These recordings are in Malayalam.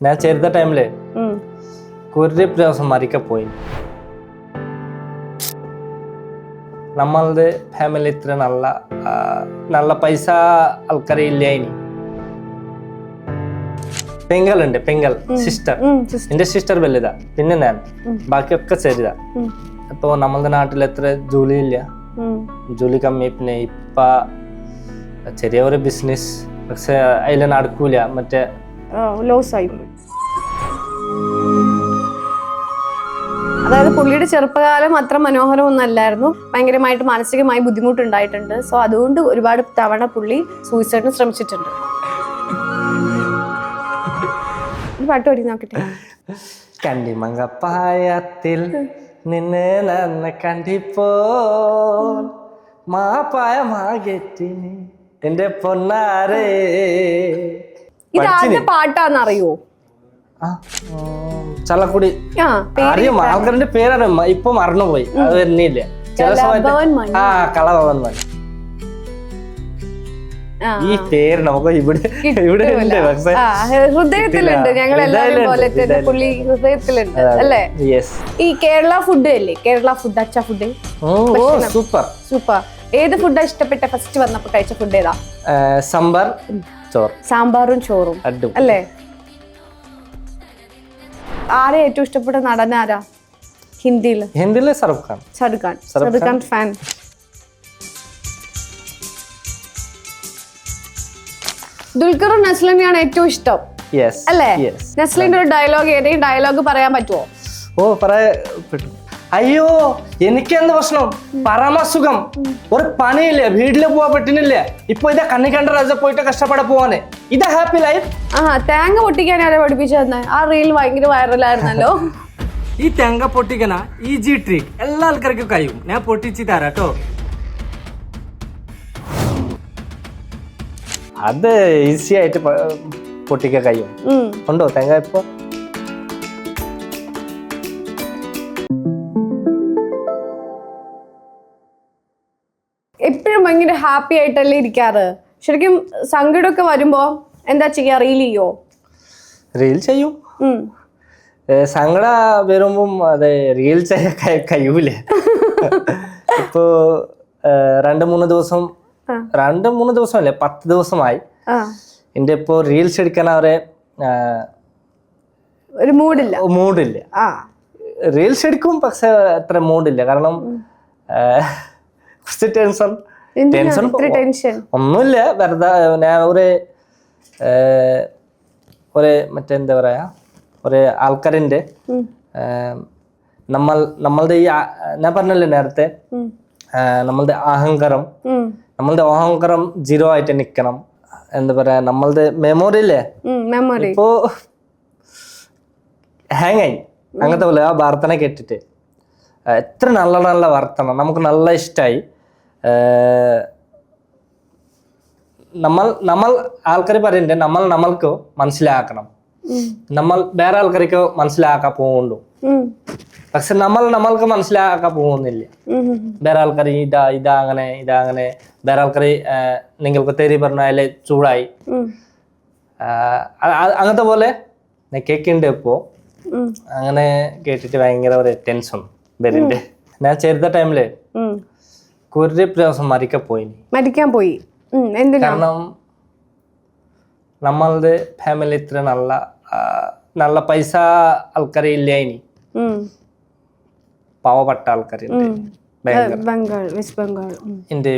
ഞാൻ ചേരുന്ന ടൈമില് ഒരു പ്രാവശ്യം മരിക്കപ്പോയി. നമ്മളുടെ ഫാമിലി ഇത്ര നല്ല പൈസ ആൾക്കാരെ ഇല്ല. ഇനി പെങ്ങളുണ്ട്, സിസ്റ്റർ. എന്റെ സിസ്റ്റർ വലുതാ, പിന്നെ ഞാൻ, ബാക്കിയൊക്കെ ചെറുതാ. അപ്പൊ നമ്മളുടെ നാട്ടിൽ എത്ര ജോലി ഇല്ല, ജോലി കമ്മി. പിന്നെ ഇപ്പ ചെറിയ ഒരു ബിസിനസ്, പക്ഷെ അതിൽ നടക്കൂല, മറ്റേ ലോസ് ആയി. അതായത് പുള്ളിയുടെ ചെറുപ്പകാലം അത്ര മനോഹരമൊന്നല്ലായിരുന്നു, ഭയങ്കരമായിട്ട് മാനസികമായി ബുദ്ധിമുട്ടുണ്ടായിട്ടുണ്ട്. സോ അതുകൊണ്ട് ഒരുപാട് തവണ പുള്ളി സൂയിസൈഡിന് ശ്രമിച്ചിട്ടുണ്ട്. പാട്ട് പാടി നോക്കട്ടെ. കണ്ടിമങ്കപ്പായത്തിൽ നിന്നെ നന്ന കണ്ടിപ്പോ മാപ്പായമാകെറ്റിന് എന്റെ പൊന്നാരേ. ഇതാരുടെ പാട്ടാന്നറിയോ? ചള്ളക്കുടി അറിയും, ആൾക്കാരുടെ പേരാണ്, ഇപ്പൊ മറന്നുപോയി, അത് വരുന്നില്ല. ചില സമയത്ത് കളഭവൻ മണി ഈ പേര് നമുക്ക് ഇവിടെ ഹൃദയത്തിലുണ്ട്, ഞങ്ങൾ എല്ലാവരും പോലെ തന്നെ പുള്ളി ഹൃദയത്തിലുണ്ട് അല്ലേ? ഈ കേരള ഫുഡ് അല്ലേ, കേരള ഫുഡ്, അച്ഛ ഫുഡ് സൂപ്പർ സൂപ്പർ. ഏത് ഫുഡാ ഇഷ്ടപ്പെട്ട? ഫസ്റ്റ് വന്നപ്പോ കഴിച്ച ഫുഡ് ഏതാ? സാമ്പാറും ചോറും അല്ലേ? ആരെ ഏറ്റവും ഇഷ്ടപ്പെട്ട നടൻ ആരാ ഹിന്ദിയില്? ഷാരൂഖ് ഖാൻ ഫാൻ. ദുൽഖറും നസ്ലിനെയാണ് ഏറ്റവും ഇഷ്ടം അല്ലേ? നസ്ലിന്റെ ഒരു ഡയലോഗ്, ഏതെങ്കിലും ഡയലോഗ് പറയാൻ പറ്റുമോ? ഓ പറയാൻ പറ്റും. അയ്യോ എനിക്കെന്ത് പ്രശ്നം, പരമസുഖം, ഒരു പണിയില്ലേ, വീട്ടില് പോവാൻ പറ്റുന്നില്ല, ഇപ്പൊ ഇതാ കണ്ണി കണ്ട രാജ പോയിട്ട് കഷ്ടപ്പെടെ പോവാന്, ഇതാ ഹാപ്പി ലൈഫ്. തേങ്ങ പൊട്ടിക്കാൻ ആരാ പഠിപ്പിച്ചു തന്നെ? ആ റീൽ ഭയങ്കര വൈറലായിരുന്നല്ലോ. ഈ തേങ്ങ പൊട്ടിക്കണ ഈസി ട്രിക്ക് എല്ലാ ആൾക്കാർക്കും കഴിയും, ഞാൻ പൊട്ടിച്ച് തരാട്ടോ. അത് ഈസി ആയിട്ട് പൊട്ടിക്കാൻ കഴിയും. ഉണ്ടോ തേങ്ങ? ഇപ്പൊ എപ്പോഴും ഭയങ്കര ഹാപ്പി ആയിട്ടല്ലേ ഇരിക്കാറ്? ശരിക്കും സങ്കടമൊക്കെ വരുമ്പോ എന്താ ചെയ്യാ? റീൽ ചെയ്യും. സങ്കട വരുമ്പം അത് റീൽ ചെയ്യാൻ കഴിയൂല. ഇപ്പോ 2-3 ദിവസമല്ലേ, 10 ദിവസമായി എന്റെ ഇപ്പോ റീൽസ് എടുക്കാൻ ഒരു മൂഡില്ല. റീൽസ് എടുക്കും, പക്ഷെ അത്ര മൂഡില്ല. കാരണം ടെൻഷൻ ഒന്നുമില്ല, വെറുതെ ഞാൻ മറ്റെന്താ പറയാ, ഒരു ആൾക്കാരിന്റെ നമ്മളുടെ ഈ ഞാൻ പറഞ്ഞല്ലേ നേരത്തെ, നമ്മളുടെ അഹങ്കാരം 0 ആയിട്ട് നിക്കണം. എന്താ പറയാ, നമ്മളുടെ മെമ്മറി ഇല്ലേ ഇപ്പോ ഹാങ് ആയി. അങ്ങനത്തെ പോലെ ആ വാർത്തനെ കേട്ടിട്ട് എത്ര നല്ല വാർത്തന നമുക്ക് നല്ല ഇഷ്ടമായി. നമ്മൾ ആൾക്കാർ പറയുന്നുണ്ട്, നമ്മൾക്ക് മനസ്സിലാക്കണം, നമ്മൾ വേറെ ആൾക്കാർക്ക് മനസ്സിലാക്കാൻ പോകുന്നുള്ളൂ, പക്ഷെ നമ്മൾക്ക് മനസ്സിലാക്കാൻ പോകുന്നില്ല. വേറെ ആൾക്കാർ ഇതാ അങ്ങനെ വേറെ ആൾക്കാർ നിങ്ങൾക്ക് തെറി പറഞ്ഞാലേ ചൂടായി, അങ്ങനത്തെ പോലെ കേൾക്കുന്നുണ്ട്. ഇപ്പോ അങ്ങനെ കേട്ടിട്ട് ഭയങ്കര ഒരു ടെൻഷൻ വരുന്നുണ്ട്. ഞാൻ ചേരുന്ന ടൈമില് ഒരു പ്രാവശ്യം മരിക്കാൻ പോയി. കാരണം നമ്മളുടെ ഫാമിലി ഇത്ര നല്ല പൈസ ആൾക്കാരെ ഇല്ല. ഇനി പാവപ്പെട്ട ആൾക്കാരുണ്ട്. വെസ്റ്റ് ബംഗാൾ. എന്റെ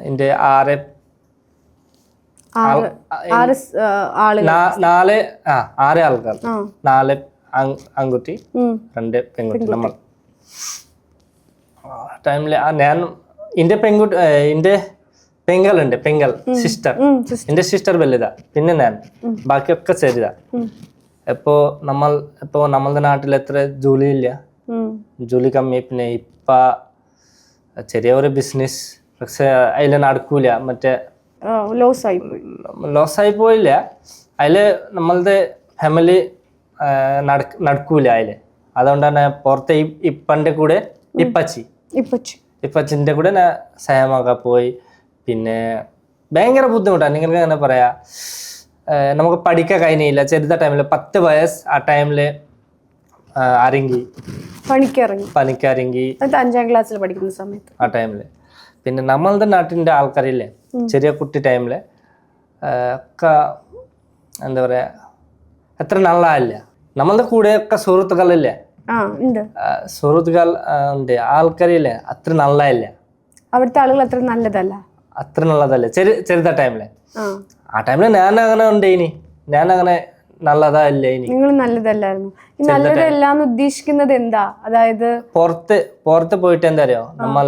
എന്റെ 6 ആൾക്കാർ, 4 ആൺകുട്ടി 2 പെൺകുട്ടി. നമ്മൾ ടൈമില് ഞാൻ എന്റെ പെങ്ങളുണ്ട്, സിസ്റ്റർ. എന്റെ സിസ്റ്റർ വലുതാ, പിന്നെ ഞാൻ, ബാക്കിയൊക്കെ ചെറുതാ. ഇപ്പോ നമ്മളുടെ നാട്ടിൽ എത്ര ജോലി ഇല്ല, ജോലി കമ്മി. പിന്നെ ഇപ്പ ചെറിയ ഒരു ബിസിനസ്, പക്ഷെ അതിൽ നടക്കൂല, മറ്റേ ലോസ് ആയി പോയില്ല. അതില് നമ്മളുടെ ഫാമിലി നടക്കൂല അതില്. അതുകൊണ്ടാണ് പുറത്തെ ഇപ്പന്റെ കൂടെ ഇപ്പച്ചിന്റെ കൂടെ സഹമൊക്കെ പോയി. പിന്നെ ഭയങ്കര ബുദ്ധിമുട്ടാണ്. നിങ്ങൾക്ക് അങ്ങനെ പറയാ, നമുക്ക് പഠിക്കാൻ കഴിഞ്ഞില്ല ചെറുത ടൈമിൽ 10 വയസ്സ് ആ ടൈമില് അരങ്ങി പണിക്കിറങ്ങി അത് 5ാം ക്ലാസ്സിൽ പഠിക്കുന്ന സമയത്ത് ആ ടൈമില്. പിന്നെ നമ്മളുടെ നാട്ടിൻ്റെ ആൾക്കാരില്ലേ ചെറിയ കുട്ടി ടൈമില് എന്താ പറയാ അത്ര നല്ലതല്ല. നമ്മളുടെ കൂടെയൊക്കെ സുഹൃത്തുക്കളില്ലേ സുഹൃത്തുക്കൾ ഉണ്ട് ആൾക്കാരില്ലേ അത്ര നല്ലതല്ല. അവിടുത്തെ ആളുകൾ അത്ര നല്ലതല്ല ചെറുത ടൈമില്. ആ ടൈമില് ഞാൻ അങ്ങനെ ഉണ്ട് ഇനി ഞാൻ അങ്ങനെ നല്ലതല്ല ഇനി നിങ്ങൾ നല്ലതല്ലായിരുന്നു. നല്ലതല്ലാന്ന് ഉദ്ദേശിക്കുന്നത് എന്താ? അതായത് പുറത്ത് പോയിട്ട് എന്താ അറിയോ നമ്മൾ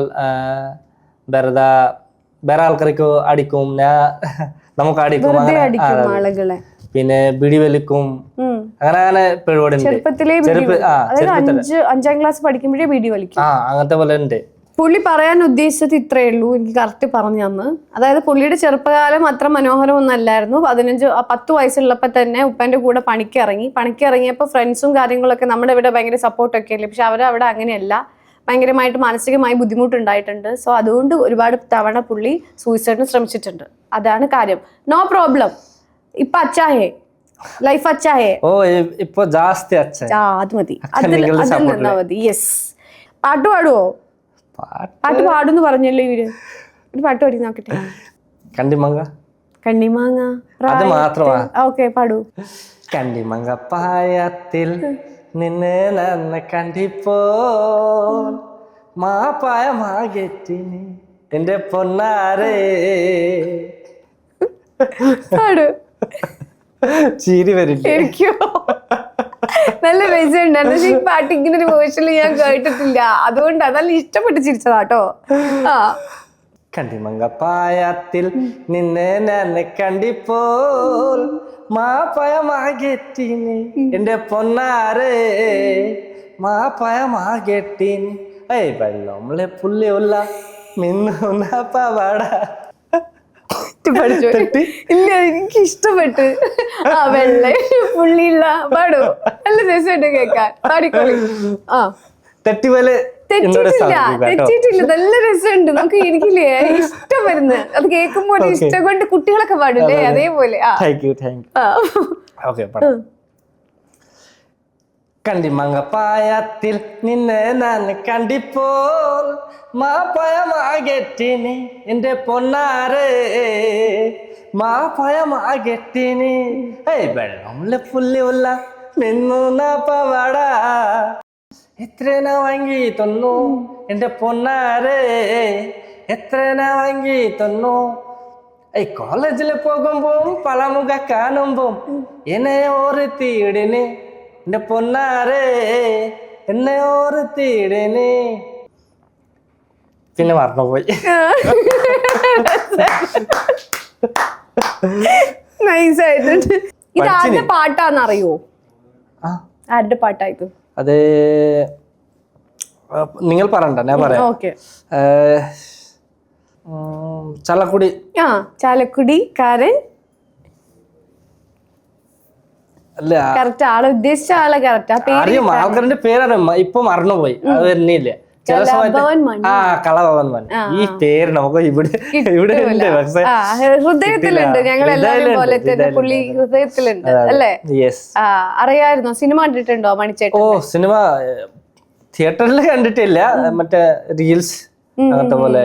വേറെ ആൾക്കാർക്ക് അടിക്കും നമുക്ക് അടിക്കും ആളുകളെ പിന്നെ പിടി വലിക്കും അങ്ങനെ പരിപാടി ചെറുപ്പത്തിലേ 5ാം ക്ലാസ് പഠിക്കുമ്പോഴേ ബീഡി വലിക്കും അങ്ങനത്തെ പോലെ ഉണ്ട്. പുള്ളി പറയാൻ ഉദ്ദേശിച്ചത് ഇത്രയേ ഉള്ളൂ. എനിക്ക് കറക്റ്റ് പറഞ്ഞു തന്ന്. അതായത് പുള്ളിയുടെ ചെറുപ്പകാലം അത്ര മനോഹരമൊന്നല്ലായിരുന്നു. 10 വയസ്സുള്ളപ്പോൾ തന്നെ ഉപ്പൻ്റെ കൂടെ പണിക്കിറങ്ങിയപ്പോൾ ഫ്രണ്ട്സും കാര്യങ്ങളൊക്കെ നമ്മുടെ ഇവിടെ ഭയങ്കര സപ്പോർട്ടൊക്കെ അല്ലേ. പക്ഷെ അവരവിടെ അങ്ങനെയല്ല, ഭയങ്കരമായിട്ട് മാനസികമായി ബുദ്ധിമുട്ടുണ്ടായിട്ടുണ്ട്. സോ അതുകൊണ്ട് ഒരുപാട് തവണ പുള്ളി സൂയിസൈഡിന് ശ്രമിച്ചിട്ടുണ്ട്. അതാണ് കാര്യം. No problem. ഇപ്പൊ അച്ചാഹേ ലൈഫ് അച്ചാഹേ ഇപ്പൊ ജാസ്തി അത് മതി, അതിൽ നിന്നാ മതി. യെസ്. പാട്ട് പാടുവോ? പാട്ട് പാടുന്ന് പറഞ്ഞല്ലോ ഇവര്. ഒരു പാട്ട് പാടി നോക്കട്ടെ. കണ്ണിമാങ്ങ അത് മാത്രമാ. ഓക്കെ പാടൂ. കണ്ണിമങ്ങ പായത്തിൽ നിന്നെ നന്ന കണ്ടിപ്പോ മാപ്പായമാകെറ്റിന് എന്റെ പൊന്നാരേ. പാടൂ. ചിരി വരില്ല. നല്ല രസമുണ്ടായിരുന്നു. ഈ പാട്ട് ഇങ്ങനെ ഒരു വേർഷനിൽ ഞാൻ കേട്ടിട്ടില്ല, അതുകൊണ്ടാ നല്ല ഇഷ്ടപ്പെട്ട് ചിരിച്ചതാട്ടോ. കണ്ടിമങ്ങ പായത്തിൽ നിന്നെ നന്നെ കണ്ടിപ്പോൾ മാപ്പയമാകെറ്റിന് എന്റെ പൊന്നാരേ മാപ്പയമാകെറ്റിന് വെള്ളോളെ പുള്ളിയുള്ള മിന്നുന്ന പവാട. ഇല്ല, എനിക്ക് ഇഷ്ടപ്പെട്ട്. വെള്ള പുള്ളിയുള്ള പാടൂ. നല്ല രസമുണ്ട് കേൾക്കാൻ. പാടിക്കോളി. തെറ്റിട്ടില്ല, നല്ല രസമുണ്ട്. നമുക്ക് എനിക്കില്ലേ ഇഷ്ടം വരുന്നത് അത് കേൾക്കുമ്പോൾ ഇഷ്ടം കൊണ്ട് കുട്ടികളൊക്കെ പാടില്ലേ അതേപോലെ. കണ്ടിമങ്ങ പായത്തിൽ നിന്നെ ഞാൻ കണ്ടിപ്പോൾ മാപ്പയമാകെറ്റിന് എന്റെ പൊന്നാരേ മാപ്പയമാകെറ്റിന് വെള്ളമുള്ള പുള്ളിയുള്ള മിന്നുന്ന പവാട എത്രന വാങ്ങി തന്നു എന്റെ പൊന്നാരേ എത്രന വാങ്ങി തന്നു. കോളേജിൽ പോകുമ്പോ പളമുഖ കാണുമ്പോ എന്നെ ഓർത്തിയിടനെ എന്റെ പൊന്നാരേ എന്നെ ഓർത്തിയിടനെ. പിന്നെ മറന്നുപോയി. നൈസായിട്ടുണ്ട്. ഇത് ആരുടെ പാട്ടാന്നറിയോ? ആരുടെ പാട്ടായത്? അത് നിങ്ങൾ പറയണ്ട, ഞാൻ പറയാം. ചാലക്കുടി. ചാലക്കുടിക്കാരൻ അല്ല, കറക്റ്റ് ആളെ ഉദ്ദേശിച്ച ആളെ കറക്റ്റ്. അറിയാം, ആൾക്കാരുടെ പേരറിയാം, ഇപ്പൊ മറന്നുപോയി. അത് തന്നെയില്ലേ കളഭവൻ മൻ. ഈ പേര് നമുക്ക് ഇവിടെ ഹൃദയത്തിലുണ്ട്. ഞങ്ങൾ എല്ലാവരും പോലെ തന്നെ പുള്ളി ഹൃദയത്തിലുണ്ട് അല്ലേ? അറിയായിരുന്നോ? സിനിമ കണ്ടിട്ടുണ്ടോ മണിച്ചേട്ടൻ? സിനിമ തിയേറ്ററിൽ കണ്ടിട്ടില്ല, മറ്റേ റീൽസ് അങ്ങനത്തെ പോലെ.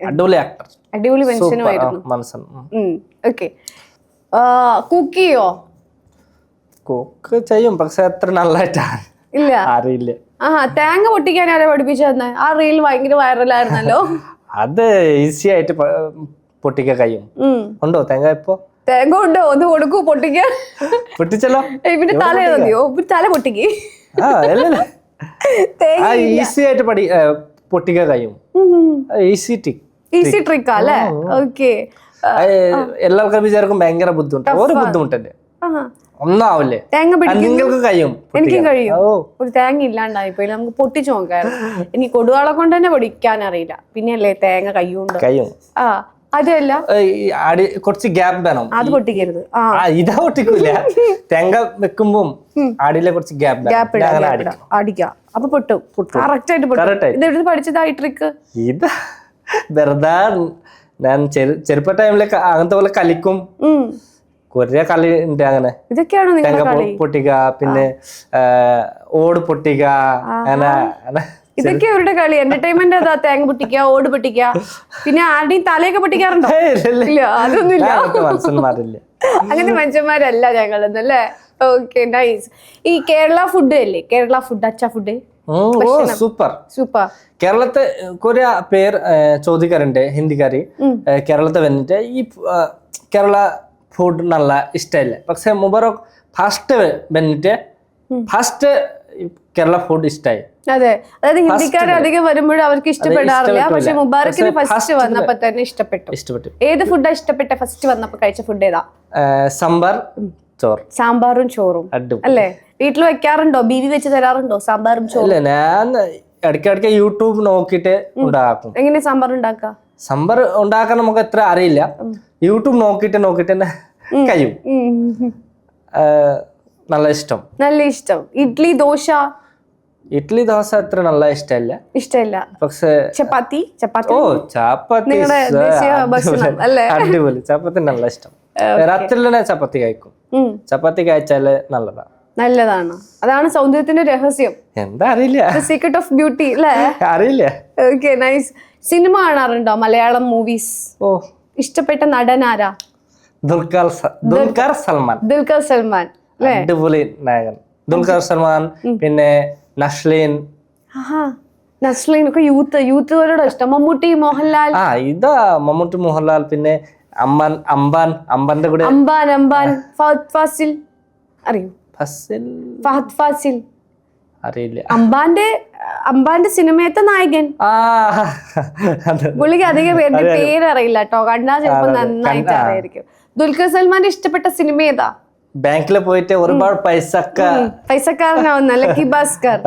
അടിപൊളി ആക്ടർ, അടിപൊളി മനുഷ്യനുമായിരുന്നു. ഓക്കെ. കുക്ക് ചെയ്യോ? കുക്ക് ചെയ്യും, പക്ഷെ അത്ര നല്ലതായിട്ടാണ് ഇല്ല, അറിയില്ല. തേങ്ങ പൊട്ടിക്കാൻ ആരെ പഠിപ്പിച്ചു തന്നെ? ആ റീൽ ഭയങ്കര വൈറലായിരുന്നല്ലോ. അത് ഈസി ആയിട്ട് പൊട്ടിക്കാൻ കഴിയും. ഉണ്ടോ തേങ്ങ? ഇപ്പൊ തേങ്ങ ഉണ്ടോ? ഒന്ന് കൊടുക്കൂ പൊട്ടിക്കാൻ. പൊട്ടിച്ചല്ലോ. പിന്നെ തല മതിയോ? തല പൊട്ടിക്ക്. ഈസി ആയിട്ട് പൊട്ടിക്കാൻ കഴിയും. ഈസി ട്രിക്കാ അല്ലേ? ഓക്കെ. എല്ലാവർക്കും വിചാരിക്കും ഭയങ്കര ബുദ്ധിമുട്ട്. ഒരു ബുദ്ധിമുട്ടല്ലേ, ഒന്നാവില്ലേ? നിങ്ങൾക്ക് കഴിയും. എനിക്കും കഴിയും. ഒരു തേങ്ങ ഇല്ലാണ്ടായിപ്പോയി, നമുക്ക് പൊട്ടിച്ചു നോക്കായിരുന്നു. എനിക്ക് കൊടുവാളെ കൊണ്ട് തന്നെ പൊടിക്കാൻ അറിയില്ല, പിന്നെയല്ലേ തേങ്ങ കയ്യുണ്ട്. അതല്ല, കുറച്ച് ഗ്യാപ്പ് വേണം. അത് പൊട്ടിക്കരുത്. ഇതാ പൊട്ടിക്കൂല. തേങ്ങ വെക്കുമ്പോ അടിയിലെ കുറച്ച് ഗ്യാപ്പ് അടിക്കാം, അപ്പൊ പൊട്ടും. കറക്റ്റ് ആയിട്ട് പൊട്ടും. ഇതെടുത്ത് പഠിച്ചതായി ട്രിക്ക്? ഇത് വെറുതെ ഞാൻ ചെറുപ്പ ടൈമിലൊക്കെ അങ്ങനത്തെ പോലെ കളിക്കും. കൊറേ കളി ഉണ്ട് അങ്ങനെ. ഇതൊക്കെയാണോ നിങ്ങളുടെ കളി? പൊട്ടിക്ക, പിന്നെ ഓട് പൊട്ടിക്ക, അങ്ങനെ ഇതൊക്കെ അവരുടെ കളി. എന്റർടൈൻമെന്റ് അതാ. തേങ്ങ പൊട്ടിക്കുക, ഓട് പൊട്ടിക്കുക, പിന്നെ ആരുടെയും തലയൊക്കെ പൊട്ടിക്കാറുണ്ടോ? ഇല്ല, അതൊന്നുമില്ല. മനുഷ്യന്മാരില്ല, അങ്ങനത്തെ മനുഷ്യന്മാരല്ല ഞങ്ങളൊന്നല്ലേ. Okay, nice. ഈ കേരള ഫുഡ് അല്ലേ, കേരള ഫുഡ്, അച്ഛ ഫുഡ് സൂപ്പർ സൂപ്പർ. കേരളത്തെ കുറെ പേര് ചോദിക്കാറുണ്ട് ഹിന്ദിക്കാര് കേരളത്തെ വന്നിട്ട് ഈ കേരള ഫുഡ് നല്ല ഇഷ്ടമില്ല. പക്ഷെ മുബാറക് ഫസ്റ്റ് വന്നിട്ട് ഫസ്റ്റ് കേരള ഫുഡ് ഇഷ്ടമായി. അതെ, അതായത് ഹിന്ദിക്കാർ അധികം വരുമ്പോഴും അവർക്ക് ഇഷ്ടപ്പെടാറില്ല. പക്ഷെ മുബാറക്കിന് ഫസ്റ്റ് വന്നപ്പോ തന്നെ ഇഷ്ടപ്പെട്ടു. ഏത് ഫുഡാ ഇഷ്ടപ്പെട്ട ഫസ്റ്റ് വന്നപ്പോ കഴിച്ച ഫുഡ് ഏതാ? സാമ്പാർ ചോറ്. സാമ്പാറും ചോറും അല്ലേ? വീട്ടിൽ വെക്കാറുണ്ടോ? ബീവി വെച്ച് തരാറുണ്ടോ സാമ്പാറും ചോറും? ഇല്ല, ഞാൻ ഇടയ്ക്കിടയ്ക്ക് യൂട്യൂബ് നോക്കിയിട്ട് ഉണ്ടാക്കും. എങ്ങനെ സാമ്പാർ ഉണ്ടാക്കുക? സാമ്പാർ ഉണ്ടാക്കാൻ നമുക്ക് എത്ര അറിയില്ല. യൂട്യൂബ് നോക്കിയിട്ട് തന്നെ കഴിയും. നല്ല ഇഷ്ടം. ഇഡ്ലി ദോശ അത്ര നല്ല ഇഷ്ടമില്ല. പക്ഷേ ചപ്പാത്തി അടിപൊളി. ചപ്പാത്തി നല്ല ഇഷ്ടം. രാത്രി ചപ്പാത്തി കഴിക്കും. ചപ്പാത്തി കഴിച്ചാല് നല്ലതാണ്. അതാണ് സൗന്ദര്യത്തിന്റെ രഹസ്യം. എന്താ അറിയില്ല. സീക്രട്ട് ഓഫ് ബ്യൂട്ടി അല്ലേ? അറിയില്ല. Okay, nice. സിനിമ കാണാറുണ്ടോ? മലയാളം മൂവീസ്? ഇഷ്ടപ്പെട്ട നടൻ ആരാ? ദുൽഖർ സൽമാൻ അടിപൊളി നായകൻ. ദുൽഖർ സൽമാൻ, പിന്നെ നസ്ലിൻ ഒക്കെ യൂത്തുകാരോട് ഇഷ്ടം. മമ്മൂട്ടി, മോഹൻലാൽ? ഇതാ മമ്മൂട്ടി, മോഹൻലാൽ, പിന്നെ അമ്പാന്റെ കൂടെ അമ്പാൻ ഫഹദ് ഫാസിൽ അറിയോ? ഫഹദ് ഫാസിൽ അറിയില്ല. അമ്പാന്റെ സിനിമയത്തെ നായകൻ. പുള്ളിക്ക് അധികം പേരുടെ പേരറിയില്ല കേട്ടോ. കണ്ടാൽ ചിലപ്പോ നന്നായിട്ട് അറിയായിരിക്കും. ദുൽഖർ സൽമാന്റെ ഇഷ്ടപ്പെട്ട സിനിമ ഏതാ? ബാങ്കിൽ പോയിട്ട് ഒരുപാട് പൈസക്കാരനാവുന്ന ലക്കി ഭാസ്കർ.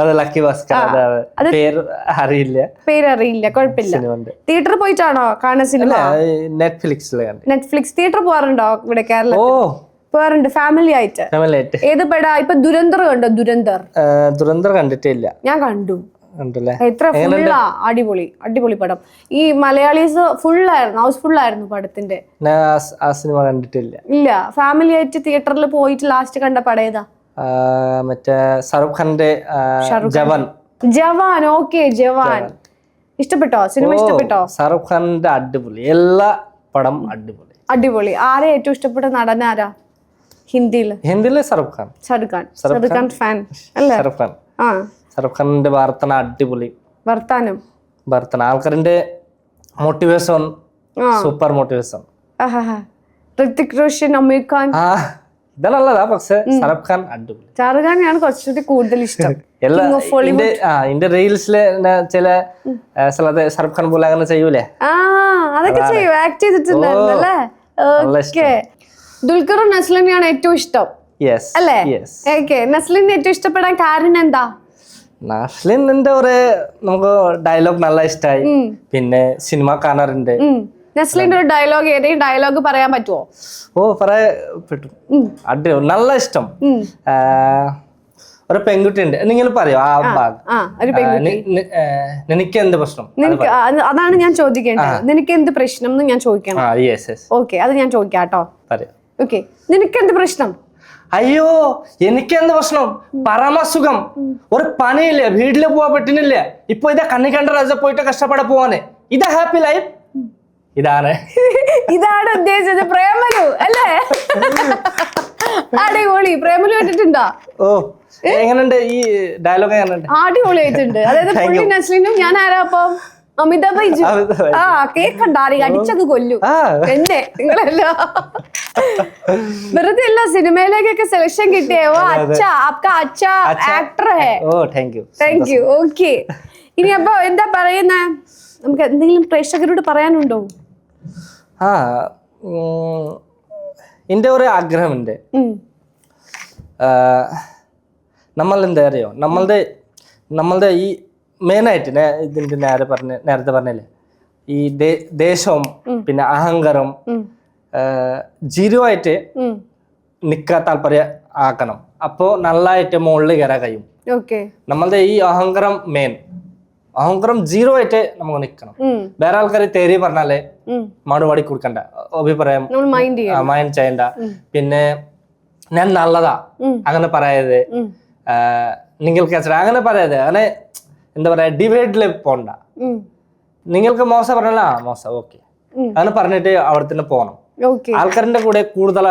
പേരറിയില്ല, കുഴപ്പമില്ല. തിയേറ്ററിൽ പോയിട്ടാണോ കാണുന്ന സിനിമ? നെറ്റ്ഫ്ലിക്സ്. തിയേറ്റർ പോവാറുണ്ടോ ഇവിടെ കേരളത്തിൽ? പോവാറുണ്ട്, ഫാമിലി ആയിട്ട്. ഏത് പടാ ഇപ്പൊ? ദുരന്തർ കണ്ടോ? ദുരന്തർ കണ്ടിട്ടില്ല. ഞാൻ കണ്ടു. എത്ര ഫുള്ളാ, അടിപൊളി പടം. ഈ മലയാളീസ് ഹൗസ്ഫുള്ളായിരുന്നു പടത്തിന്റെ. ആ സിനിമ കണ്ടിട്ടില്ല. ഇല്ല, ഫാമിലി ആയിട്ട് തിയേറ്ററിൽ പോയിട്ട് ലാസ്റ്റ് കണ്ട പടം ഏതാ? മറ്റേ ഷാറുഖ് ഖാന്റെ ജവാൻ. ഓക്കെ, ജവാൻ ഇഷ്ടപ്പെട്ടോ? സിനിമ ഇഷ്ടപ്പെട്ടോ? ഷാറുഖ് ഖാന്റെ അടിപൊളി. എല്ലാ പടം അടിപൊളി. ആരെ ഏറ്റവും ഇഷ്ടപ്പെട്ട നടൻ ആരാ ഹിന്ദിയില്? ഷാറുഖ് ഖാൻ ഫാൻ അല്ലേ? ഷാറുഖ് ഖാന്റെ വർത്തന അടിപൊളി. വർത്താനം ആൾക്കാരുടെ motivation, super motivation. Hrithik Roshan, Aamir Khan ഇത് നല്ലതാ. പക്ഷെ ഷാറുഖ് ഖാൻ അടിപൊളി. ഷാറുഖ് ഖാനെയാണ് കുറച്ചുകൂടി കൂടുതൽ ഇഷ്ടം. എന്റെ റീൽസില് ചില സ്ഥലത്ത് ഷാറുഖ് ഖാൻ പോലെ അങ്ങനെ ചെയ്യൂലേ? അതൊക്കെ ചെയ്യും, ആക്ട് ചെയ്തിട്ടുണ്ടായിരുന്നല്ലേ? ഓക്കെ. ദുൽഖറും നസ്ലിനെയാണ് ഏറ്റവും ഇഷ്ടം അല്ലേ? ഓക്കെ, നസ്ലിനെ ഏറ്റവും ഇഷ്ടപ്പെടാൻ കാരണം എന്താ? നസ്ലിന്റെ നമുക്ക് ഡയലോഗ് നല്ല ഇഷ്ടമായി. പിന്നെ സിനിമ കാണാറുണ്ട്. നസ്ലിന്റെ ഒരു ഡയലോഗ്, ഏതെങ്കിലും ഡയലോഗ് പറയാൻ പറ്റുമോ? പറയാൻ അടിപൊളി, നല്ല ഇഷ്ടം. ഒരു പെൺകുട്ടി ഉണ്ട്, നിങ്ങൾ പറയോ ആ ഭാഗം? നിനക്ക് എന്ത് പ്രശ്നം? അതാണ് ഞാൻ ചോദിക്കേണ്ടത്. നിനക്ക് എന്ത് പ്രശ്നം എന്ന് ഞാൻ ചോദിക്കണം. ഓക്കെ, അത് ഞാൻ ചോദിക്കാം കേട്ടോ. ഓക്കെ, നിനക്ക് എന്ത് പ്രശ്നം? അയ്യോ, എനിക്കെന്ത് പ്രശ്നം? പരമസുഖം. ഒരു പണിയില്ലേ, വീട്ടില് പോവാൻ പറ്റുന്നില്ലേ. ഇപ്പൊ ഇതാ കണ്ണി കണ്ട രാജ പോയിട്ട് കഷ്ടപ്പെടെ പോവാന്. ഇതാ ഹാപ്പി ലൈഫ്. ഇതാണ് ഉദ്ദേശിച്ചത്. പ്രേമലു അല്ലേ? അടിപൊളി. പ്രേമലു കേട്ടിട്ടുണ്ടോ? എങ്ങനെയുണ്ട് ഈ ഡയലോഗ്? എങ്ങനെയുണ്ട്? അടിപൊളിയായിട്ടുണ്ട്. അതായത് പുള്ളി നസ്ലിനും ഞാൻ ആരാ അപ്പം? അമിതാഭ് ബൈജു. കേക്കണ്ടാറി അടിച്ചത് കൊല്ലു എന്നെ. നിങ്ങളല്ലോ വെറുതെ അല്ല, സിനിമയിലേക്കൊക്കെ സെലക്ഷൻ കിട്ടിയോ? അച്ഛാ, ആപ്കാ അച്ഛാ actor hey. Thank you. Okay, ഇനി അപ്പൊ എന്താ പറയുന്നേ? നമുക്ക് എന്തെങ്കിലും പ്രേക്ഷകരോട് പറയാനുണ്ടോ? എന്റെ ഒരു ആഗ്രഹമുണ്ട്. നമ്മൾ എന്താ അറിയോ, നമ്മളുടെ ഈ മെയിനായിട്ട് ഇതിന്റെ നേരത്തെ പറഞ്ഞല്ലേ, ഈ ദേശവും പിന്നെ അഹങ്കാരം ജീരോ ആയിട്ട് നിക്കാൻ താല്പര്യം ആക്കണം. അപ്പോ നല്ലതായിട്ട് മുകളിൽ കയറാൻ കഴിയും. നമ്മളുടെ ഈ അഹങ്കാരം മെയിൻ അഹങ്കാരം 0 ആയിട്ട് നമുക്ക് നിൽക്കണം. വേറെ ആൾക്കാർ തേരി പറഞ്ഞാലേ മറുപടി കൊടുക്കണ്ട, അഭിപ്രായം മൈൻഡ് ചെയ്യണ്ട. പിന്നെ ഞാൻ നല്ലതാ അങ്ങനെ പറയത്, നിങ്ങൾക്ക് അങ്ങനെ പറയത്, അങ്ങനെ എന്താ പറയാ ഡിബേറ്റില് പോണ്ട. നിങ്ങൾക്ക് മോശം പറഞ്ഞാൽ മോശം ഓക്കെ അങ്ങനെ പറഞ്ഞിട്ട് അവിടെ തന്നെ പോകണം. ആൾക്കാരുടെ കൂടെ കൂടുതൽ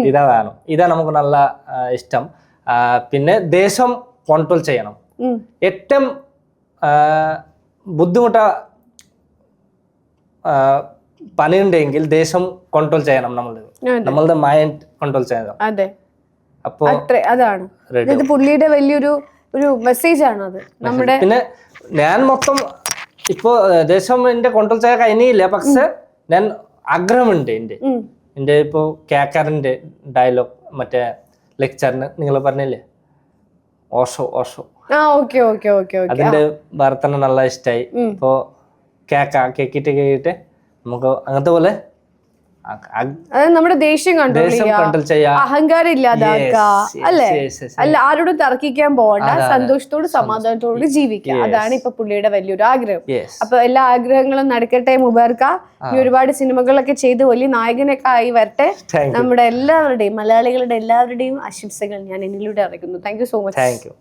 ഇതാ വേണം. ഇതാ നമുക്ക് നല്ല ഇഷ്ടം. പിന്നെ ദേശം കൺട്രോൾ ചെയ്യണം. ഏറ്റവും ബുദ്ധിമുട്ട പണിയുണ്ടെങ്കിൽ ദേശം കൺട്രോൾ ചെയ്യണം, നമ്മളുടെ മൈൻഡ് കൺട്രോൾ ചെയ്യണം. അപ്പോ അതാണ് പുള്ളിയുടെ വലിയൊരു മെസ്സേജ് ആണ് അത്. നമ്മുടെ പിന്നെ ഞാൻ മൊത്തം ഇപ്പോ ദേശം എന്റെ കൺട്രോൾ ചെയ്യാൻ കഴിഞ്ഞില്ല, പക്ഷെ ഞാൻ ആഗ്രഹമുണ്ട്. എന്റെ ഇപ്പോ കേക്കാറിന്റെ ഡയലോഗ് മറ്റേ ലെക്ചറിന് നിങ്ങൾ പറഞ്ഞില്ലേ ഓഷോ അതിന്റെ വർത്തനം നല്ല ഇഷ്ടായി. ഇപ്പോ കേക്കിട്ട് നമുക്ക് അങ്ങനത്തെ പോലെ നമ്മുടെ ദേഷ്യം കൺട്രോൾ ചെയ്യാ, അഹങ്കാരം ഇല്ലാതാക്കുക, അല്ലെ? അല്ല, ആരോടും തർക്കിക്കാൻ പോകണ്ട, സന്തോഷത്തോട് സമാധാനത്തോട് ജീവിക്കുക. അതാണ് ഇപ്പൊ പുള്ളിയുടെ വലിയൊരു ആഗ്രഹം. അപ്പൊ എല്ലാ ആഗ്രഹങ്ങളും നടക്കട്ടെ മുബാർക്ക. ഈ ഒരുപാട് സിനിമകളൊക്കെ ചെയ്ത് വലിയ നായകനൊക്കെ ആയി വരട്ടെ. നമ്മുടെ എല്ലാവരുടെയും, മലയാളികളുടെ എല്ലാവരുടെയും ആശംസകൾ ഞാൻ എന്നിലൂടെ അറിയിക്കുന്നു. Thank you so much.